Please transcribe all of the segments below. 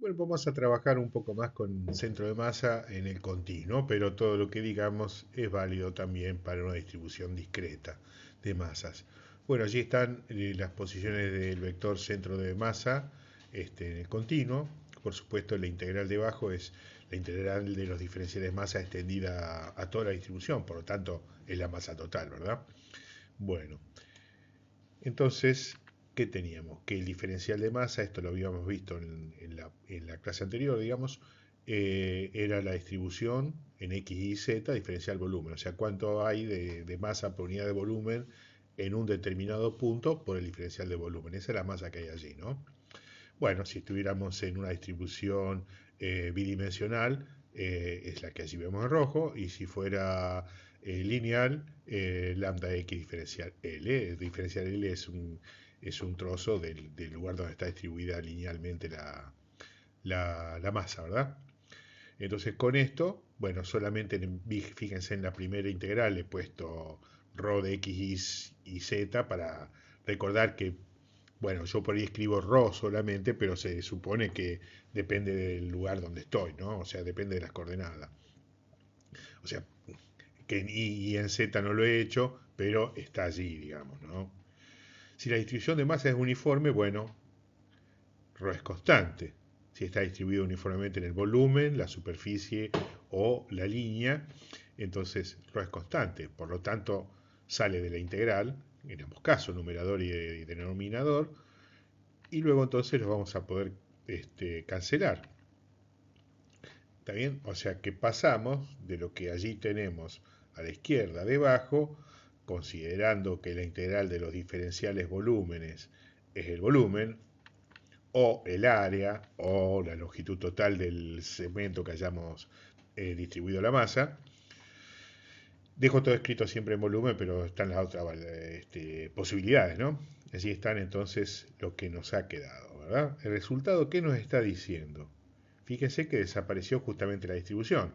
Bueno, vamos a trabajar un poco más con centro de masa en el continuo, pero todo lo que digamos es válido también para una distribución discreta de masas. Bueno, allí están las posiciones del vector centro de masa en el continuo. Por supuesto, la integral debajo es la integral de los diferenciales de masa extendida a toda la distribución, por lo tanto es la masa total, ¿verdad? Bueno, entonces, ¿qué teníamos? Que el diferencial de masa, esto lo habíamos visto en la clase anterior, digamos, era la distribución en X y Z diferencial volumen, o sea, cuánto hay de masa por unidad de volumen en un determinado punto por el diferencial de volumen. Esa es la masa que hay allí, ¿no? Bueno, si estuviéramos en una distribución bidimensional, es la que allí vemos en rojo, y si fuera lineal, lambda x diferencial L. El diferencial L es un trozo del lugar donde está distribuida linealmente la masa, ¿verdad? Entonces con esto, bueno, solamente fíjense en la primera integral he puesto rho de x y z para recordar que, bueno, yo por ahí escribo rho solamente, pero se supone que depende del lugar donde estoy, ¿no? O sea, depende de las coordenadas. O sea, que en y en z no lo he hecho, pero está allí, digamos, ¿no? Si la distribución de masa es uniforme, bueno, rho es constante. Si está distribuido uniformemente en el volumen, la superficie o la línea, entonces rho es constante. Por lo tanto, sale de la integral, en ambos casos, numerador y denominador, y luego entonces los vamos a poder cancelar. ¿Está bien? O sea que pasamos de lo que allí tenemos a la izquierda debajo, considerando que la integral de los diferenciales volúmenes es el volumen, o el área, o la longitud total del segmento que hayamos distribuido la masa. Dejo todo escrito siempre en volumen, pero están las otras posibilidades, ¿no? Allí están entonces lo que nos ha quedado, ¿verdad? El resultado, ¿qué nos está diciendo? Fíjense que desapareció justamente la distribución.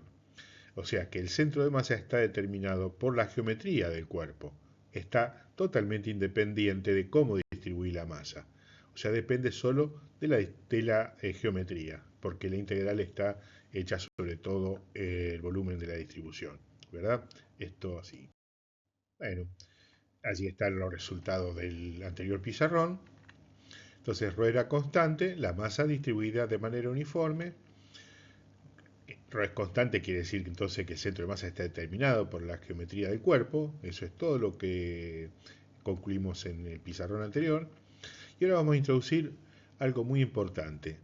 O sea que el centro de masa está determinado por la geometría del cuerpo. Está totalmente independiente de cómo distribuir la masa. O sea, depende solo de la geometría, porque la integral está hecha sobre todo el volumen de la distribución, ¿verdad? Esto así. Bueno, allí están los resultados del anterior pizarrón. Entonces, ρ era constante, la masa distribuida de manera uniforme. Rho es constante, quiere decir entonces que el centro de masa está determinado por la geometría del cuerpo. Eso es todo lo que concluimos en el pizarrón anterior. Y ahora vamos a introducir algo muy importante,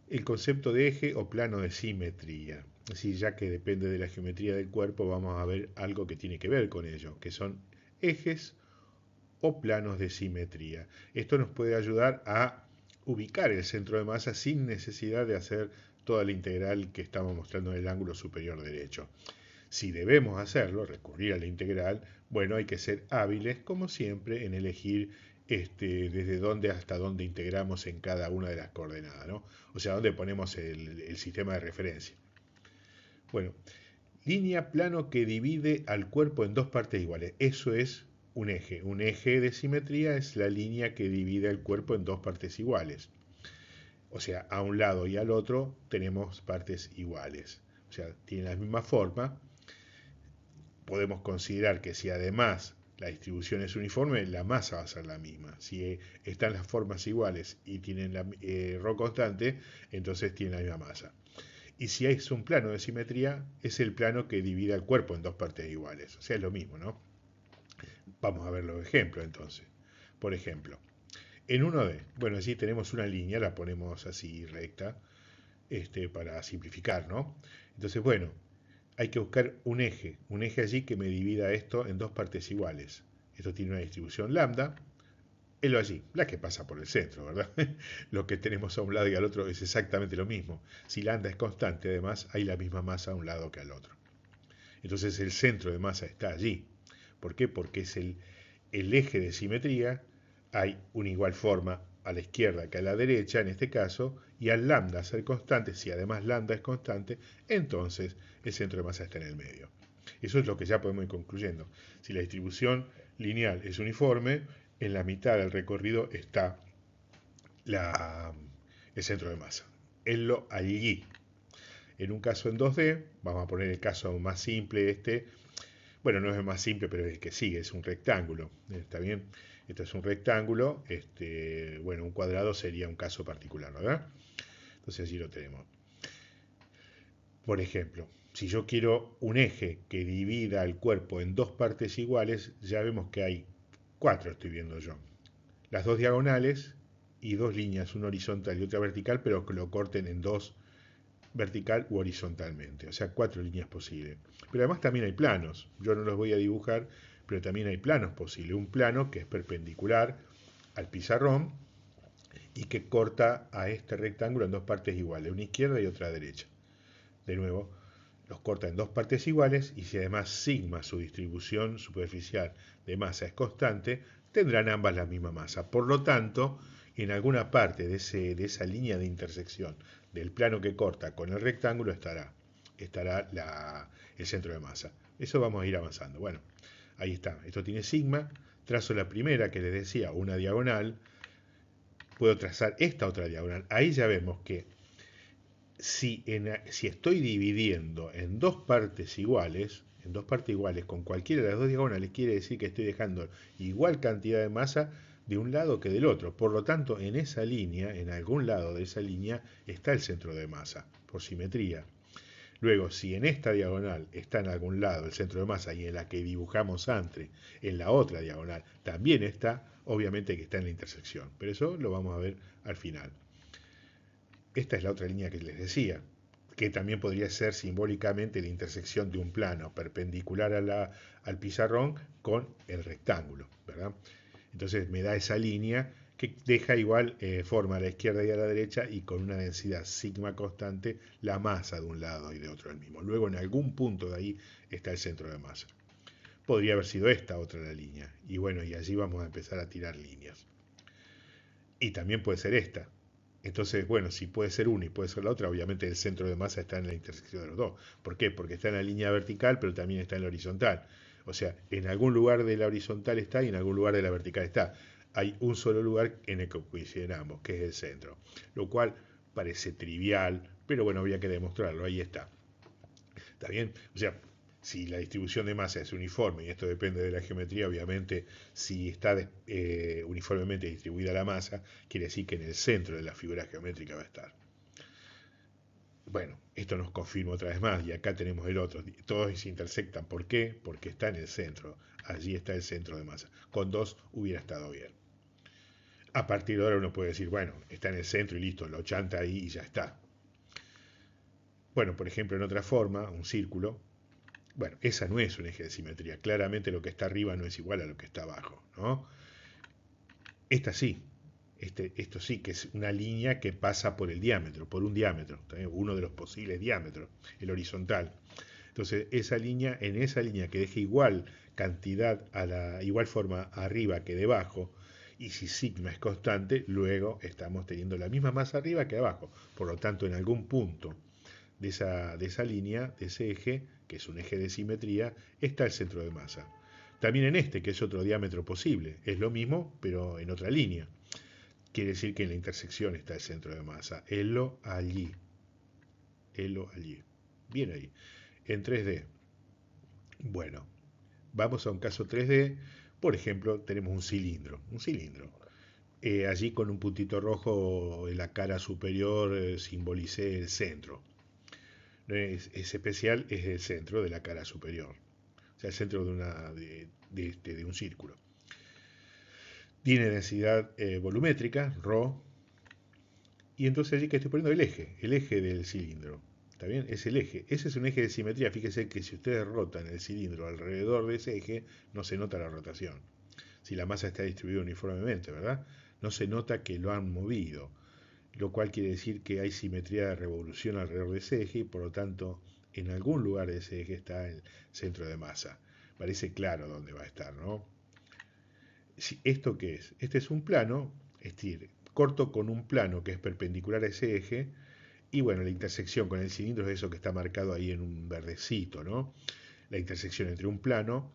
el concepto de eje o plano de simetría. Así, ya que depende de la geometría del cuerpo, vamos a ver algo que tiene que ver con ello, que son ejes o planos de simetría. Esto nos puede ayudar a ubicar el centro de masa sin necesidad de hacer toda la integral que estamos mostrando en el ángulo superior derecho. Si debemos hacerlo, recurrir a la integral, bueno, hay que ser hábiles, como siempre, en elegir desde dónde hasta dónde integramos en cada una de las coordenadas, ¿no? O sea, dónde ponemos el sistema de referencia. Bueno, línea plano que divide al cuerpo en dos partes iguales. Eso es un eje. Un eje de simetría es la línea que divide el cuerpo en dos partes iguales. O sea, a un lado y al otro tenemos partes iguales. O sea, tienen la misma forma. Podemos considerar que si además la distribución es uniforme, la masa va a ser la misma. Si están las formas iguales y tienen la ρ constante, entonces tienen la misma masa. Y si es un plano de simetría, es el plano que divide el cuerpo en dos partes iguales. O sea, es lo mismo, ¿no? Vamos a ver los ejemplos entonces. Por ejemplo, en 1D, bueno, allí tenemos una línea, la ponemos así recta, para simplificar, ¿no? Entonces, bueno, hay que buscar un eje allí que me divida esto en dos partes iguales. Esto tiene una distribución lambda, es lo allí, la que pasa por el centro, ¿verdad? Lo que tenemos a un lado y al otro es exactamente lo mismo. Si lambda es constante, además, hay la misma masa a un lado que al otro. Entonces el centro de masa está allí. ¿Por qué? Porque es el eje de simetría. Hay una igual forma a la izquierda que a la derecha, en este caso, y al lambda ser constante, si además lambda es constante, entonces el centro de masa está en el medio. Eso es lo que ya podemos ir concluyendo. Si la distribución lineal es uniforme, en la mitad del recorrido está la, el centro de masa. Lo allí. En un caso en 2D, vamos a poner el caso más simple bueno, no es el más simple, pero es el que sigue, es un rectángulo, ¿está bien? Esto es un rectángulo, bueno, un cuadrado sería un caso particular, ¿verdad? Entonces allí lo tenemos. Por ejemplo, si yo quiero un eje que divida el cuerpo en dos partes iguales, ya vemos que hay cuatro, estoy viendo yo. Las dos diagonales y dos líneas, una horizontal y otra vertical, pero que lo corten en dos, vertical u horizontalmente. O sea, cuatro líneas posibles. Pero además también hay planos. Yo no los voy a dibujar, pero también hay planos posibles. Un plano que es perpendicular al pizarrón y que corta a este rectángulo en dos partes iguales, una izquierda y otra derecha. De nuevo, los corta en dos partes iguales y si además sigma, su distribución superficial de masa, es constante, tendrán ambas la misma masa. Por lo tanto, en alguna parte de esa línea de intersección del plano que corta con el rectángulo estará el centro de masa. Eso vamos a ir avanzando. Bueno, ahí está. Esto tiene sigma. Trazo la primera que les decía, una diagonal. Puedo trazar esta otra diagonal. Ahí ya vemos que si estoy dividiendo en dos partes iguales, con cualquiera de las dos diagonales, quiere decir que estoy dejando igual cantidad de masa de un lado que del otro. Por lo tanto, en esa línea, en algún lado de esa línea, está el centro de masa, por simetría. Luego, si en esta diagonal está en algún lado el centro de masa y en la que dibujamos antes, en la otra diagonal, también está, obviamente que está en la intersección. Pero eso lo vamos a ver al final. Esta es la otra línea que les decía, que también podría ser simbólicamente la intersección de un plano perpendicular al pizarrón con el rectángulo, ¿verdad? Entonces me da esa línea que deja igual forma a la izquierda y a la derecha y con una densidad sigma constante la masa de un lado y de otro del mismo. Luego en algún punto de ahí está el centro de masa. Podría haber sido esta otra la línea. Y bueno, y allí vamos a empezar a tirar líneas. Y también puede ser esta. Entonces, bueno, si puede ser una y puede ser la otra, obviamente el centro de masa está en la intersección de los dos. ¿Por qué? Porque está en la línea vertical, pero también está en la horizontal. O sea, en algún lugar de la horizontal está y en algún lugar de la vertical está. Hay un solo lugar en el que coinciden ambos, que es el centro. Lo cual parece trivial, pero bueno, había que demostrarlo. Ahí está. ¿Está bien? O sea, si la distribución de masa es uniforme, y esto depende de la geometría, obviamente, si está uniformemente distribuida la masa, quiere decir que en el centro de la figura geométrica va a estar. Bueno, esto nos confirma otra vez más, y acá tenemos el otro. Todos se intersectan. ¿Por qué? Porque está en el centro. Allí está el centro de masa. Con dos hubiera estado bien. A partir de ahora uno puede decir, bueno, está en el centro y listo, lo chanta ahí y ya está. Bueno, por ejemplo, en otra forma, un círculo. Bueno, esa no es un eje de simetría. Claramente lo que está arriba no es igual a lo que está abajo, ¿no? Esta sí. Esto sí que es una línea que pasa por el diámetro, por un diámetro, uno de los posibles diámetros, el horizontal. Entonces, en esa línea que deje igual cantidad igual forma arriba que debajo, y si sigma es constante, luego estamos teniendo la misma masa arriba que abajo. Por lo tanto, en algún punto de esa línea, de ese eje, que es un eje de simetría, está el centro de masa. También en este, que es otro diámetro posible, es lo mismo, pero en otra línea. Quiere decir que en la intersección está el centro de masa. Helo allí. Helo allí. Bien ahí. En 3D. Bueno, vamos a un caso 3D. Por ejemplo, tenemos un cilindro. Un cilindro. Allí con un puntito rojo en la cara superior simbolicé el centro. Es especial, es el centro de la cara superior. O sea, el centro de un círculo. Tiene densidad volumétrica, ρ, y entonces allí que estoy poniendo el eje del cilindro. ¿Está bien? Es el eje. Ese es un eje de simetría. Fíjense que si ustedes rotan el cilindro alrededor de ese eje, no se nota la rotación. Si la masa está distribuida uniformemente, ¿verdad? No se nota que lo han movido, lo cual quiere decir que hay simetría de revolución alrededor de ese eje y por lo tanto en algún lugar de ese eje está el centro de masa. Parece claro dónde va a estar, ¿no? ¿Esto qué es? Este es un plano, es decir, corto con un plano que es perpendicular a ese eje y bueno, la intersección con el cilindro es eso que está marcado ahí en un verdecito, ¿no? La intersección entre un plano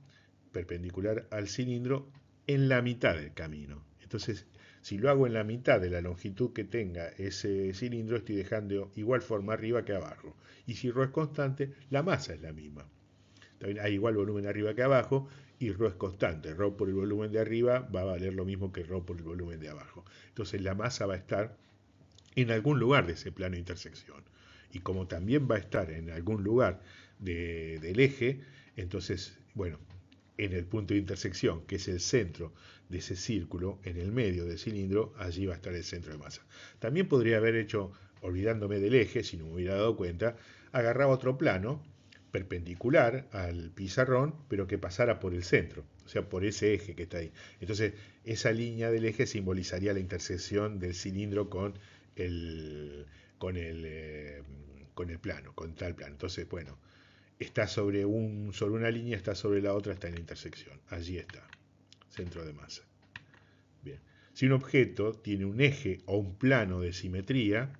perpendicular al cilindro en la mitad del camino. Entonces, Si lo hago en la mitad de la longitud que tenga ese cilindro, estoy dejando igual forma arriba que abajo. Y si ρ es constante, la masa es la misma. También hay igual volumen arriba que abajo y ρ es constante. ρ por el volumen de arriba va a valer lo mismo que ρ por el volumen de abajo. Entonces la masa va a estar en algún lugar de ese plano de intersección. Y como también va a estar en algún lugar del eje, entonces, bueno, en el punto de intersección, que es el centro de ese círculo, en el medio del cilindro, allí va a estar el centro de masa. También podría haber hecho, olvidándome del eje, si no me hubiera dado cuenta, agarraba otro plano perpendicular al pizarrón, pero que pasara por el centro, o sea, por ese eje que está ahí. Entonces, esa línea del eje simbolizaría la intersección del cilindro el, con el, eh, con el plano, con tal plano. Entonces, bueno, está sobre una línea, está sobre la otra, está en la intersección. Allí está, centro de masa. Bien. Si un objeto tiene un eje o un plano de simetría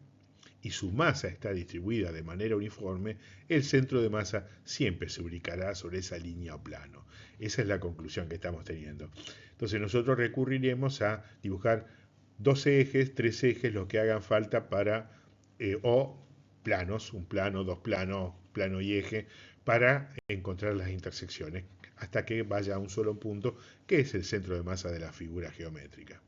y su masa está distribuida de manera uniforme, el centro de masa siempre se ubicará sobre esa línea o plano. Esa es la conclusión que estamos teniendo. Entonces nosotros recurriremos a dibujar dos ejes, tres ejes, lo que hagan falta para, o planos, un plano, dos planos, plano y eje, para encontrar las intersecciones, hasta que vaya a un solo punto, que es el centro de masa de la figura geométrica.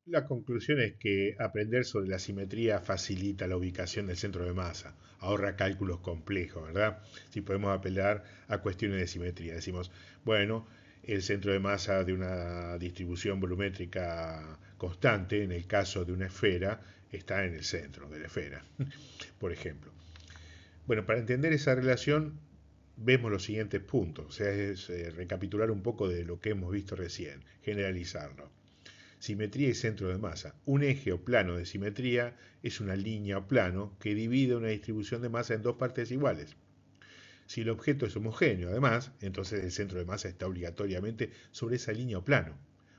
La conclusión es que aprender sobre la simetría facilita la ubicación del centro de masa, ahorra cálculos complejos, ¿verdad? Si podemos apelar a cuestiones de simetría, decimos, bueno, el centro de masa de una distribución volumétrica constante, en el caso de una esfera, está en el centro de la esfera, por ejemplo. Bueno, para entender esa relación, vemos los siguientes puntos, o sea, es recapitular un poco de lo que hemos visto recién, generalizarlo. Simetría y centro de masa. Un eje o plano de simetría es una línea o plano que divide una distribución de masa en dos partes iguales. Si el objeto es homogéneo, además, entonces el centro de masa está obligatoriamente sobre esa línea o plano,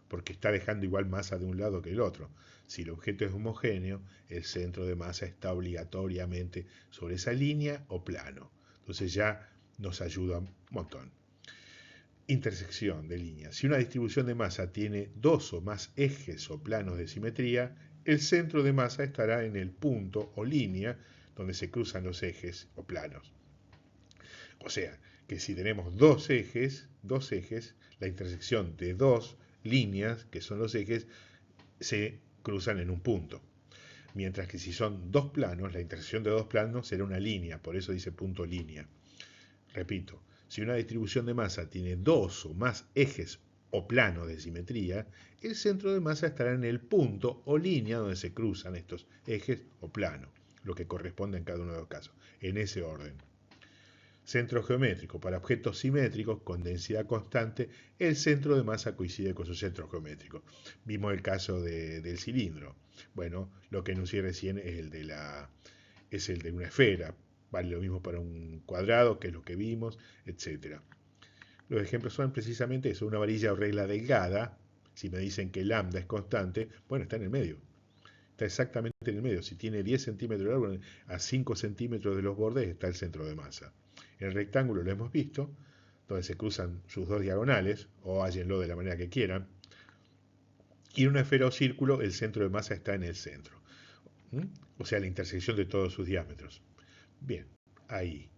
porque está dejando igual masa de un lado que el otro. Si el objeto es homogéneo, el centro de masa está obligatoriamente sobre esa línea o plano. Entonces ya nos ayuda un montón. Intersección de líneas. Si una distribución de masa tiene dos o más ejes o planos de simetría, el centro de masa estará en el punto o línea donde se cruzan los ejes o planos. O sea, que si tenemos dos ejes, la intersección de dos líneas, que son los ejes, se cruzan en un punto. Mientras que si son dos planos, la intersección de dos planos será una línea, por eso dice punto línea. Repito, si una distribución de masa tiene dos o más ejes o planos de simetría, el centro de masa estará en el punto o línea donde se cruzan estos ejes o planos, lo que corresponde en cada uno de los casos, en ese orden. Centro geométrico. Para objetos simétricos con densidad constante, el centro de masa coincide con su centro geométrico. Vimos el caso del cilindro. Bueno, lo que enuncié recién es el de una esfera. Vale lo mismo para un cuadrado, que es lo que vimos, etc. Los ejemplos son precisamente eso, una varilla o regla delgada. Si me dicen que lambda es constante, bueno, está en el medio. Está exactamente en el medio. Si tiene 10 centímetros de largo, a 5 centímetros de los bordes está el centro de masa. El rectángulo lo hemos visto, donde se cruzan sus dos diagonales, o hállenlo de la manera que quieran. Y en una esfera o círculo, el centro de masa está en el centro. O sea, la intersección de todos sus diámetros. Bien, ahí.